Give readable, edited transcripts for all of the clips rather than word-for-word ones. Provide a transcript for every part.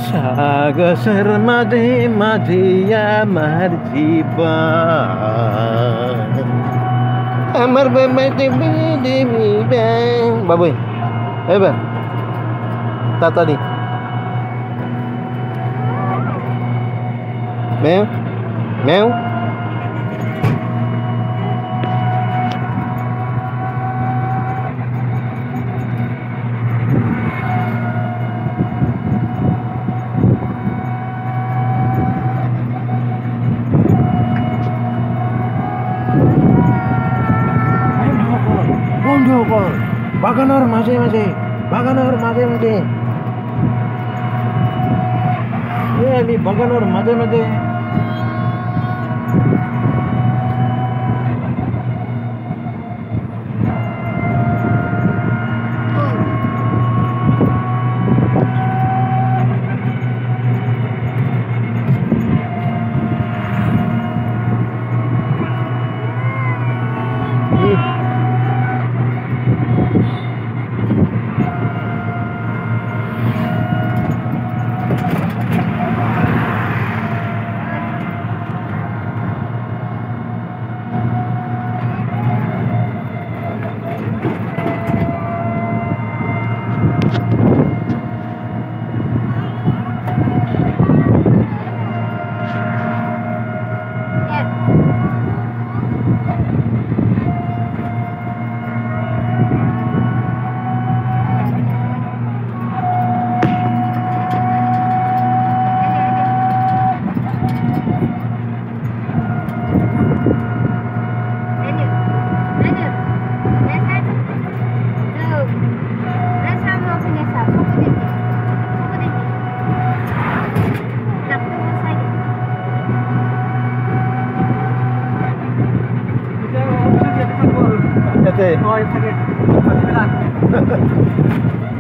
সাগসেৰ মাঝে মাঝে আমাৰ জীবন আমাৰ বাবু এবাৰ তাড়াতাড়ি মেও মেও বন্ধুসকল বাগানৰ মাজে মাজে আমি বাগানৰ মাজে মাজে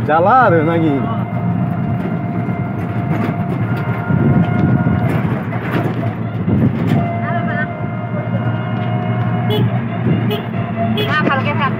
জ্বালা আৰ নাকি ভালকে থাক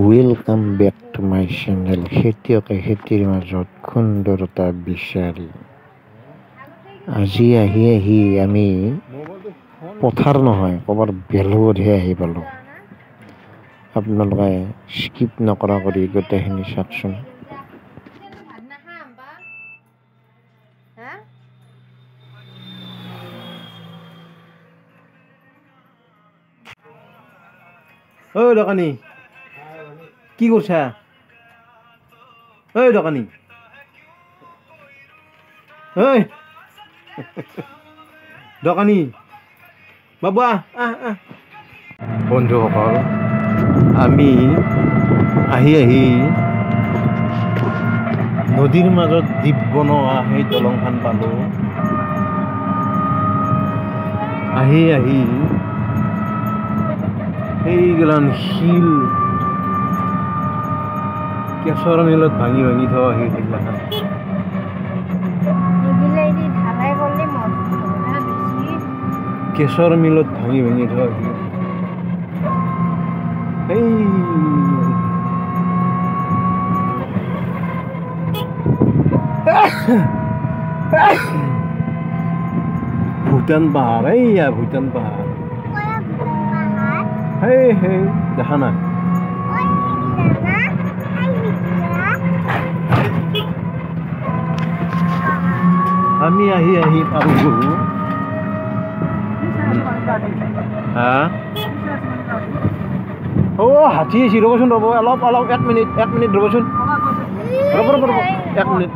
welcome back to my channel খেতিয়কে খেতিৰ মাজত সুন্দৰতা বিচাৰি আজি আহি আমি পথাৰ নহয় ক'ৰবাৰ বেলগতহে আহি পালোঁ আপোনালোকে স্কিপ নকৰা কৰি গোটেইখিনি চাওকচোন ঐ দোকানী কি কৰছা ওই দোকানী ওই দোকানী বাবু আহ বন্ধুসকল আমি আহি নদীৰ মাজত দ্বীপ বনোৱা সেই দলংখন পালোঁ আহি সেইগিলান শিল কেশৰ মিলত ভাঙি থোৱা সেইগিলাখান কেশৰ মিলত ভাঙি থোৱা সেই ভূটান পাহাৰ এইয়া ভূটান পাহাৰ সেই দেখা নাই আমি আহি পালোঁ হাতী আহিছে ৰ'বচোন ৰ'ব অলপ 1 মিনিট ৰ'বচোন ৰ'ব 1 মিনিট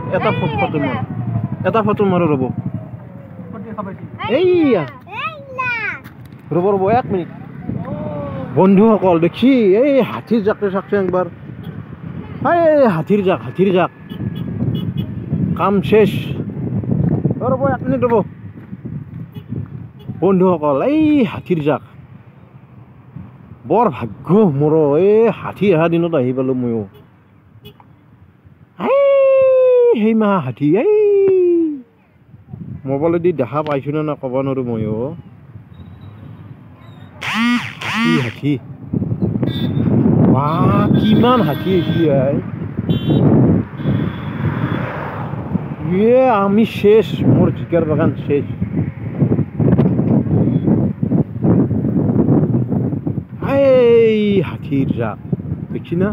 এটা ফটো মাৰো ৰ'ব এইয়া ৰ'ব 1 মিনিট বন্ধুসকল দেখি এই হাতীৰ জাকটো চাকছে একবাৰ হাতীৰ জাক কাম শেষ ৰ'ব 1 মিনিট ৰ'ব বন্ধুসকল এই হাতীৰ জাক বৰ ভাগ্য মোৰ এই হাতী অহা দিনত আহি পালোঁ ময়ো সেই মাহা হাতী এই মোবাইলেদি দেখা পাইছো না ক'ব নোৱাৰো ময়ো হাতী কিমান হাতী আমি শেষ মোৰ জিকাৰ বাগান শেষ এই হাতীৰ জাক দেখছি না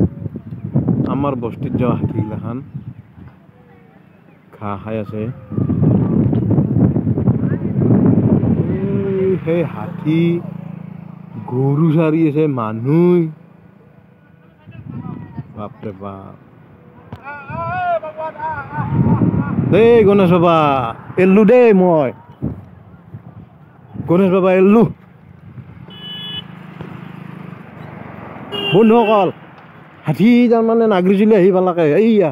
আমাৰ বস্তিত যোৱা হাতীগিলাখান ঘাঁহ খাই আছে সেই হাতী গৰু চাৰি আছে মানুহ বাপৰে বাপ দেই গণেশ বাবা এল্লো দেই মই গণেশ বাবা এল্লো বন্ধুসকল হাতী তাৰমানে নাগৰিজুলি আহি পালাকে এইয়া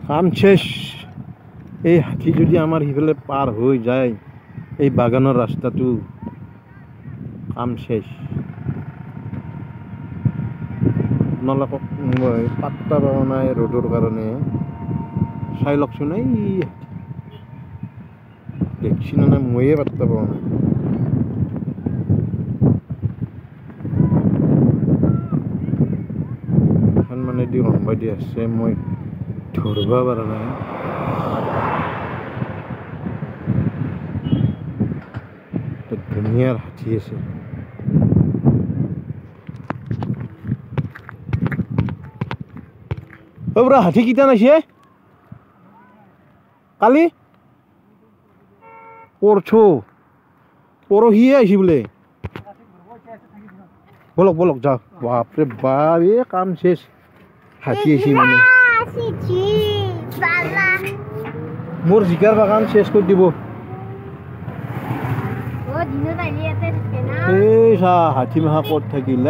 কাম শেষ এই হাতী যদি আমাৰ সিফালে পাৰ হৈ যায় এই বাগানৰ ৰাস্তাটো কাম শেষ আপোনালোকক মই পাত্তা পোৱা নাই ৰ'দৰ কাৰণে চাই লওকচোন এই দেখছি নে নাই ময়ে পাত্তা পোৱা নাই মানে দি ৰম্বাই দি আছে মই ধৰিব পৰা নাই ধুনীয়াৰ হাতী আছে পুৰা হাতী কেইটা নাইছে কালি পৰহিয়ে আহিছে বোলে বলক বলক যাওক বাপৰে বাপ এই কাম শেষ হাতী আহিছে মানে মোৰ জিকাৰ বাগান শেষ কৰি দিব এই চা হাতী মাহা ক'ত থাকিল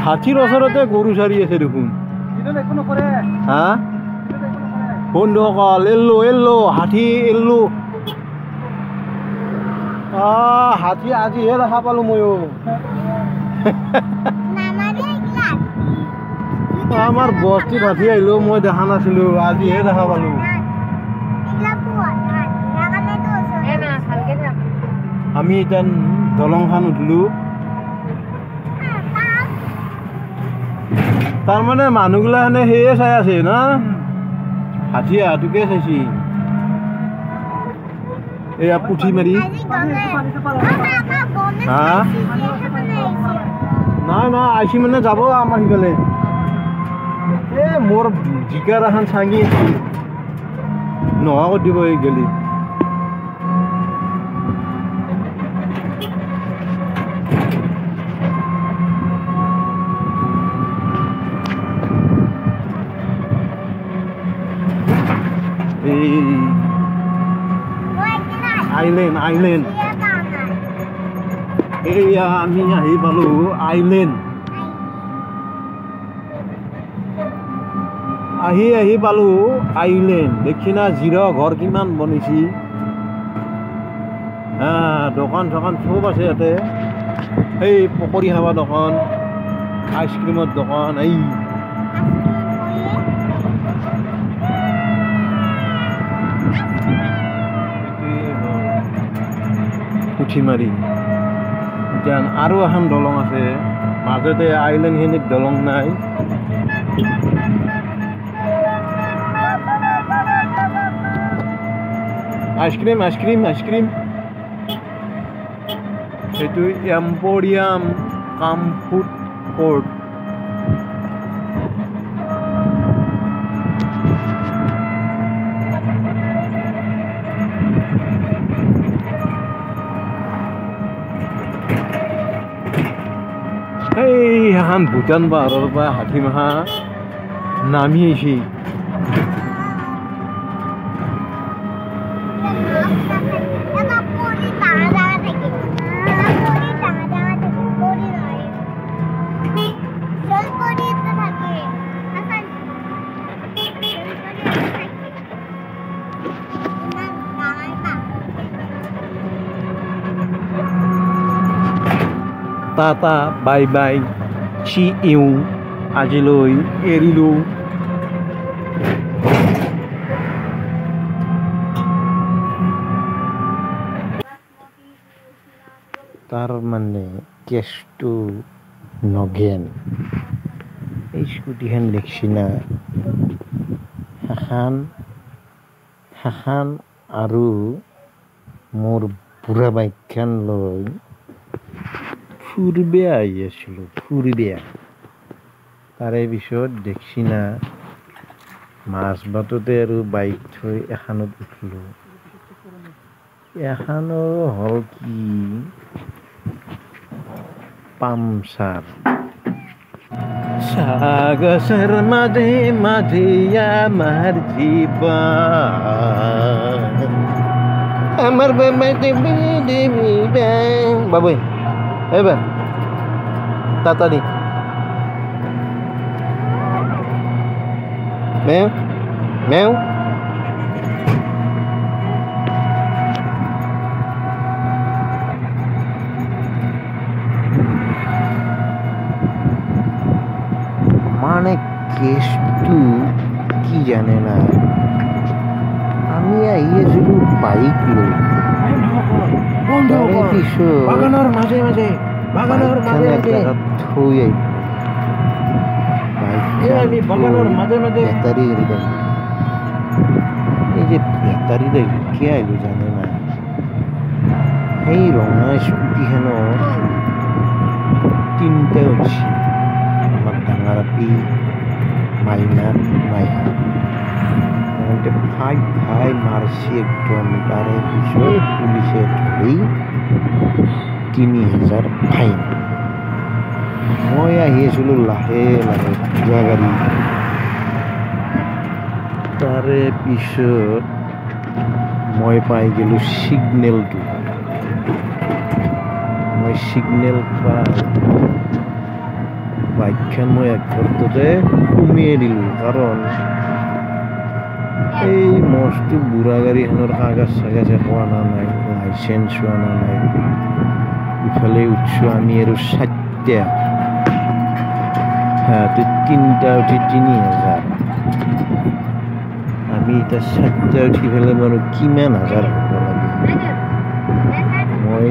হাতীৰ ওচৰতে গৰু চাৰি আছে দেখোন হা বন্ধুসকল এল্লো এল্লো হাতী এল্লো হাতী আজিহে দেখা পালো ময়ো আমাৰ বস্তিত হাতী আহিলেও মই দেখা নাছিলো আজিহে দেখা পালো আমি এতিয়া দলংখন উঠিলো তাৰমানে মানুহগিলাখানে সেয়ে চাই আছে না হাতী আহাটোকে চাইছি এয়া পুঠি মাৰি হা নাই নাই আইছি মানে যাব আমাৰ সিফালে মোৰ জিকাৰ এখন চাঙি নোহোৱা কৰি দিব এই গেলি আইলেণ্ড আইলেণ্ড এয়া আমি আহি পালো আইলেণ্ড আহি পালো আইলেণ্ড দেখি না জিৰ' ঘৰ কিমান বনিছি দোকান চোকান চব আছে ইয়াতে এই পকৰি খাবা দোকান আইচক্ৰীমৰ দোকান এই পুঠিমাৰি এতিয়া আৰু এখন দলং আছে মাজতে আইলেণ্ডখিনিত দলং নাই আইচক্ৰীম আইচক্ৰীম আইচক্ৰীম এইটো এম্পৰিয়াম কাম ফুড কোৰ্ট এই এখন ভূটান পাহাৰৰ পৰা হাতীমাহা নামি আহিছে tata bye bye see you আজিলৈ এৰিলোঁ। তাৰ মানে কেছটো নগেন। এই স্কুটিখন দেখছি না, সেইখান আৰু মোৰ বুঢ়া বাইকখন লৈ ফুৰিব আহি আছিলোঁ, তাৰে পিছত দেখছি না মাছ বাটতে আৰু বাইক থৈ এখানত উঠিলোঁ। এখানৰ হ'ল কি পামচাৰ। সাগৰৰ মাজে মাজে আমাৰ জীৱন, আমাৰ বাবুই এইবাৰ টাটা দি মেও মেও। মানে কেছটো কি জানে না, আমি আহি আছিলোঁ বাইক লৈ, তাৰে পিছত বাগানৰ মাজে মাজে বাইকখন এক জেগাত থৈ বেটাৰী গাড়ী দাম, এই যে বেটাৰী গাড়ী কিয় আহিলোঁ জানে না, সেই ৰঙা স্কুটিখনত তিনিটা উঠছি, আমার ডাঙার আপি মাইনা মাইহা ফাই ফাই মারছি একদম। তারে পিছনে পুলিশে ধরি ৩০০০ ফাইন। মই আহি আছিলোঁ লাহে লাহে ঘোৰা গাড়ী। তাৰে পিছত মই পাই গ'লোঁ ছিগনেলটো। মই ছিগনেল পাই বাইকখন মই একঘৰতে সুমিয়াই দিলোঁ, কাৰণ এই মস্ত বুঢ়া গাড়ীখনৰ কাগজ চাগজ একো অনা নাই, লাইচেঞ্চ অনা নাই। ইফালে উঠছোঁ আমি আৰু 4টা, সিহঁতে 3টা উঠি ৩০০০। আমি এতিয়া 4টা উঠি পেলাই বাৰু কিমান হাজাৰ হ'ব লাগে। মই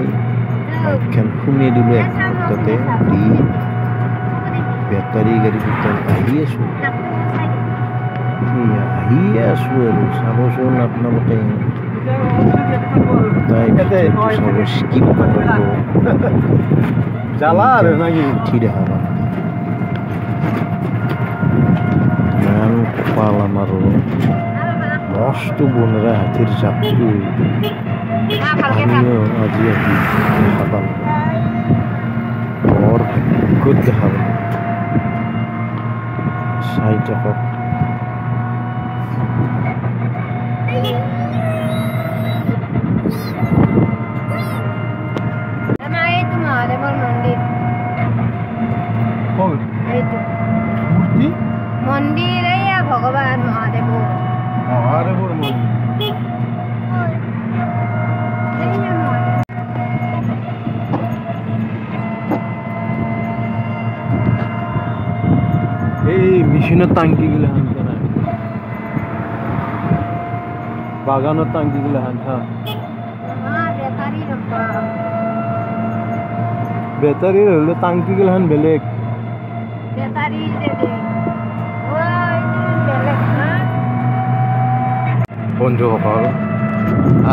বাইকখন সুমিয়াই দিলোঁ একঘৰতে দি বেটাৰী গাড়ী দুটাত আহি আছোঁ আৰু চাবচোন আপোনালোকে, চাব স্কিপ নকৰিব, জ্বালা আৰু নাকি উঠি দেখা পাম। ইমান কপাল আমাৰো, মস্ত বনৰা হাতীৰ জাপটো আমিও আজি আহি দেখা পালোঁ, বৰ ভাগ্যত দেখা পালোঁ। চাই থাকক। মন্দিৰ এয়া ভগৱান মহাদেৱৰ মন্দিৰ। এই মেচিনেৰ টাঙ্কিগুলো হানতে না, বাগানেৰ টাঙ্কিগুলো হানতা, বেটাৰিৰ হলে টাঙ্কিগুলো হান বেলেগ, বন্ধুসকল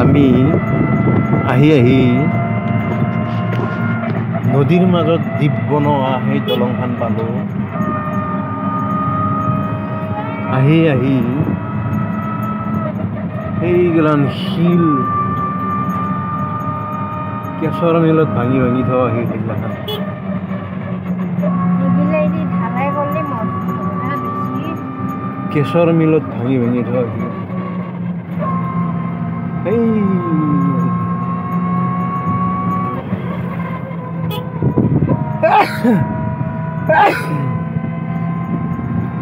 আমি আহি নদীৰ মাজত দ্বীপ বনোৱা সেই দলংখন পালোঁ। আহি সেইগিলান শিল কেঁচৰ মিলত ভাঙি থোৱা সেইগিলাখান কেঁচৰ মিলত ভাঙি থোৱা সেই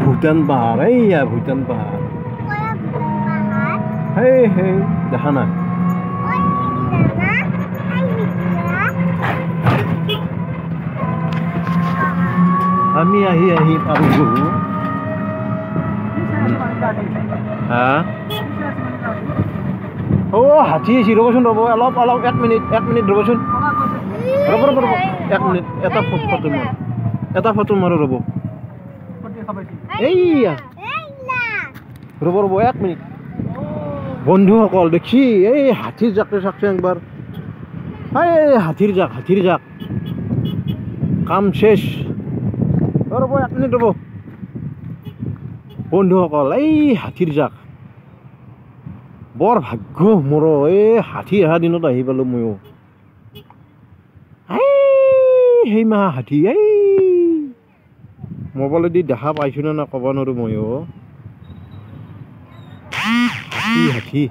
ভূটান পাহাড়, এইয়া ভূটান পাহাড়, সেই দেখা না আমি আহি আহি পালোঁ হা অ' হাতী আহিছে ৰ'বচোন ৰ'ব অলপ অলপ 1 মিনিট ৰ'বচোন ৰ'ব 1 মিনিট এটা ফটো মাৰো ৰ'ব এইয়া ৰ'ব 1 মিনিট বন্ধুসকল দেখি এই হাতীৰ জাকটো চাওকচোন একবাৰ এই হাতীৰ জাক কাম শেষ ৰ'ব 1 মিনিট ৰ'ব বন্ধুসকল এই হাতীৰ জাক বৰ ভাগ্য মোৰ এই হাতী অহা দিনত আহি পালোঁ ময়ো সেই মাহ হাতী এই মোবাইলেদি দেখা পাইছোঁ নে না ক'ব নোৱাৰোঁ ময়ো হাতী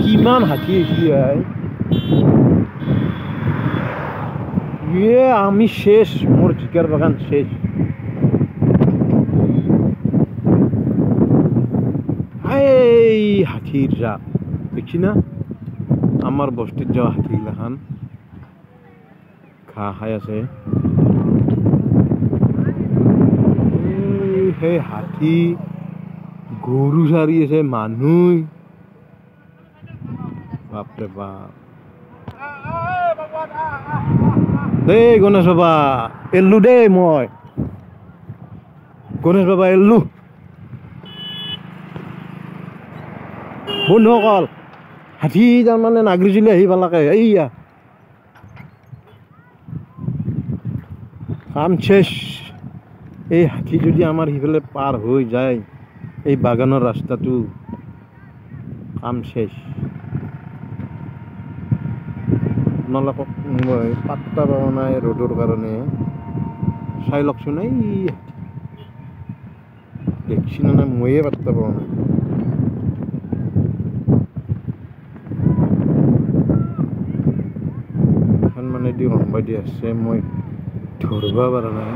কিমান হাতী আহিছে আমি শেষ মোৰ জিকাৰ বাগান শেষ এই হাতীৰ জাক দেখছি না আমাৰ বস্তিত যোৱা হাতীগিলাখান ঘাঁহ খাই আছে সেই হাতী গৰু চাৰি আছে মানুহ বাপৰে বাপ দেই গণেশ বাবা এল্লো দেই মই গণেশ বাবা এল্লো বন্ধুসকল হাতী তাৰমানে নাগৰিজুলি আহি পালাকে এইয়া কাম শেষ এই হাতী যদি আমাৰ সিফালে পাৰ হৈ যায় এই বাগানৰ ৰাস্তাটো কাম শেষ আপোনালোকক মই পাত্তা পোৱা নাই ৰ'দৰ কাৰণে চাই লওকচোন এই দেখছি নে ময়ে পাত্তা পোৱা নাই মানে দি সম্বাদ দি আছে মই ধৰিব পৰা নাই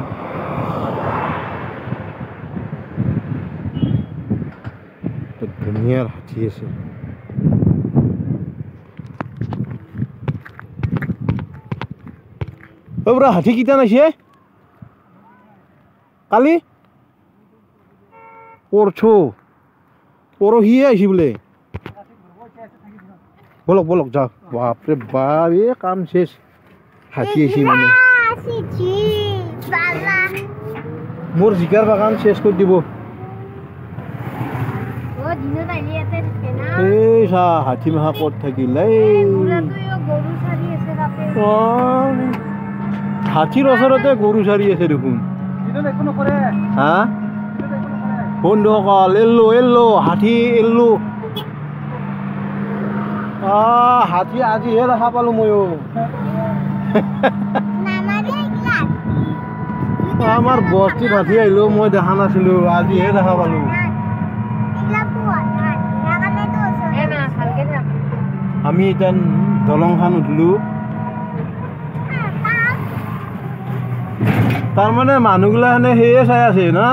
ধুনীয়াৰ হাতী আছে বুঢ়া হাতী কেইটা নাইছে কালি পৰহিয়ে আহিছে বোলে বলক যাওক বাপৰে বাপ এই কাম শেষ হাতী আহিছে মানে মোৰ জিকাৰ বাগান শেষ কৰি দিব এই চা হাতী মাহা ক'ত থাকিল হাতীৰ ওচৰতে গৰু চাৰি আছে দেখোন হা বন্ধুসকল এল্লো হাতী এল্লো হাতী আজিহে দেখা পালোঁ ময়ো আমাৰ বস্তিত হাতী আহিলেও মই দেখা নাছিলোঁ আজিহে দেখা পালোঁ আমি এতিয়া দলংখন উঠিলোঁ তাৰমানে মানুহগিলাখানে সেয়ে চাই আছে না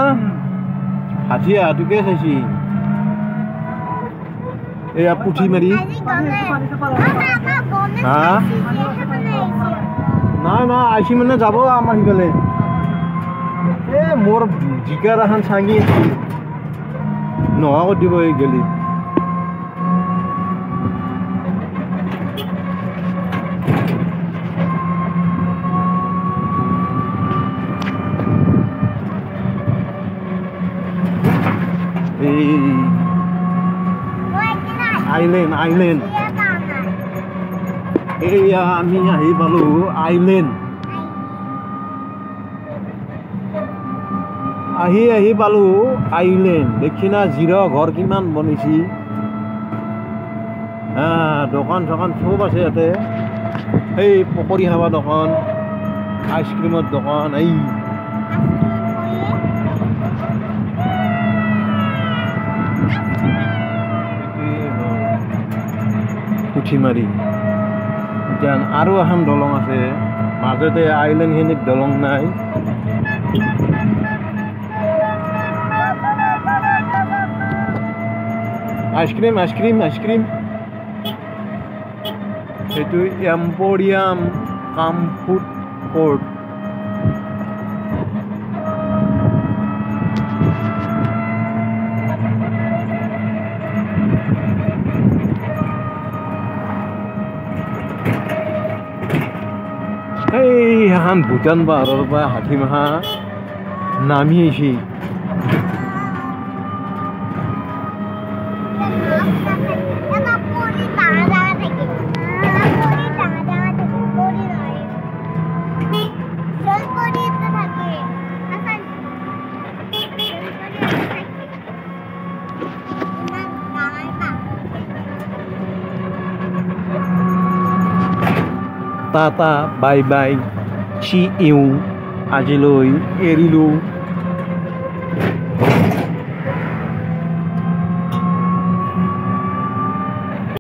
হাতী অহাটোকে চাইছি এয়া পুঠি মাৰি হা নাই আহিছি মানে যাব আমাৰ সিফালে এই মোৰ জিকাৰ এখন চাঙি নোহোৱা কৰি দিব এই গেলি আইলেণ্ড এয়া আমি আহি পালোঁ আইলেণ্ড আহি পালোঁ আইলেণ্ড দেখি না জিৰা ঘৰ কিমান বনিছি দোকান চোকান চব আছে ইয়াতে এই পকৰি খাবা দোকান আইচক্ৰীমৰ দোকান এই পুঠিমাৰি এতিয়া আৰু এখন দলং আছে মাজতে আইলেণ্ডখিনিত দলং নাই আইচক্ৰীম এইটো এম্পৰিয়াম কাম ফুড কোৰ্ট এই এখন ভূটান পাহাৰৰ পৰা হাতীমাহা নামি আহিছে tata bye bye see you আজিলৈ এৰিলোঁ